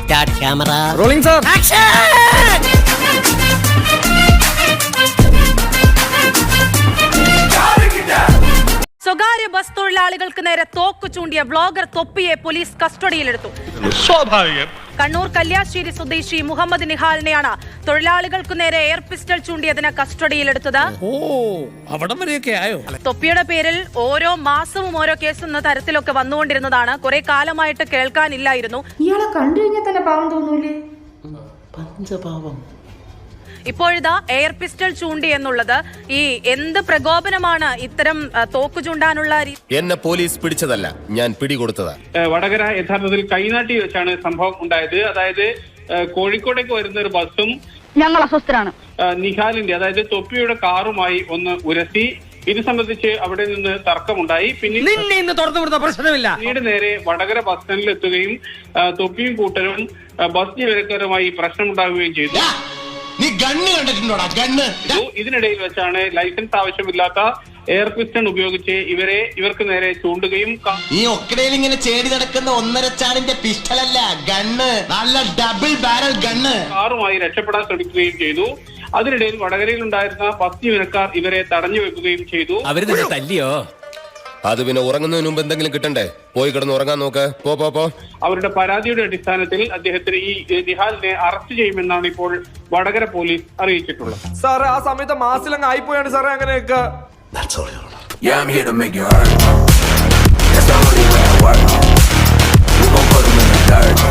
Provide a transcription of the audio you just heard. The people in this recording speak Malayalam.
Start camera. Rolling, sir. Action! സ്വകാര്യ ബസ് തൊഴിലാളികൾക്ക് നേരെ തോക്ക് ചൂണ്ടിയ വ്ളോഗർ തൊപ്പിയെ പോലീസ് കസ്റ്റഡിയിലെടുത്തു. സ്വാഭാവികം. കണ്ണൂർ കല്യാശ്ശേരി സ്വദേശി മുഹമ്മദ് നിഹാലിനെയാണ് തൊഴിലാളികൾക്കു നേരെ എയർ പിസ്റ്റൾ ചൂണ്ടിയതിന് കസ്റ്റഡിയിലെടുത്തത്. തൊപ്പിയുടെ പേരിൽ ഓരോ മാസവും ഓരോ കേസ് എന്ന തരത്തിലൊക്കെ വന്നുകൊണ്ടിരുന്നതാണ്. കുറെ കാലമായിട്ട് കേൾക്കാനില്ലായിരുന്നു. ഇയാളെ കണ്ടു കഴിഞ്ഞാൽ തന്നെ പാവം തോന്നൂലേ? പഞ്ചപാവം. ഇപ്പോഴിതാ എയർ പിസ്റ്റൾ ചൂണ്ടി എന്നുള്ളത് ഈ എന്ത് പ്രകോപനമാണ് ഇത്തരം തോക്ക് ചൂണ്ടാനുള്ള എന്നെ പോലീസ് പിടിച്ചതല്ല, ഞാൻ പിടികൊടുത്തതാ. വടകര യഥാർത്ഥത്തിൽ കൈനാട്ടി വെച്ചാണ് സംഭവം ഉണ്ടായത്. അതായത് കോഴിക്കോടേക്ക് വരുന്ന ഒരു ബസ്സും ഞങ്ങൾ അസ്വസ്ഥരാണ് നിഹാലിന്റെ അതായത് തൊപ്പിയുടെ കാറുമായി ഒന്ന് ഉരസി. ഇത് സംബന്ധിച്ച് അവിടെ നിന്ന് തർക്കമുണ്ടായി. പിന്നീട് നേരെ വടകര ബസ് സ്റ്റാൻഡിൽ എത്തുകയും തൊപ്പിയും കൂട്ടരും ബസ് ജീവനക്കാരുമായി പ്രശ്നമുണ്ടാകുകയും ചെയ്തു. ഇതിനിടയിൽ വെച്ചാണ് ലൈസൻസ് ആവശ്യമില്ലാത്ത എയർ പിസ്റ്റൺ ഉപയോഗിച്ച് ഇവർക്ക് നേരെ ചൂണ്ടുകയും ഈ ഒക്കടയിൽ ഇങ്ങനെ ചേടി നടക്കുന്ന 1.5 ചാണിന്റെ പിസ്റ്റളല്ല, ഗണ്ണ്, നല്ല ഡബിൾ ബാരൽ ഗണ്ണ്. കാറുമായി രക്ഷപ്പെടാൻ ശ്രമിക്കുകയും ചെയ്തു. അതിനിടയിൽ വടകരയിൽ ഉണ്ടായിരുന്ന ബസ് ജീവനക്കാർ ഇവരെ തടഞ്ഞു വെക്കുകയും ചെയ്തു. അവര് തല്ലിയോ? അത് പിന്നെ ഉറങ്ങുന്നതിന് മുമ്പ് എന്തെങ്കിലും കിട്ടണ്ടേ? പോയി കിടന്ന് ഉറങ്ങാൻ നോക്ക്. പോ. അവരുടെ പരാതിയുടെ അടിസ്ഥാനത്തിൽ അദ്ദേഹത്തിന് ഈ നിഹാലിനെ അറസ്റ്റ് ചെയ്യുമെന്നാണ് ഇപ്പോൾ വടകര പോലീസ് അറിയിച്ചിട്ടുള്ളത്. സാറേ, ആ സമയത്ത് മാസിലങ്ങ് ആയിപ്പോയാണ് സാറേ അങ്ങനെയൊക്കെ. That's all you know. Yeah, I'm here to make you hurt. That's the only way I work.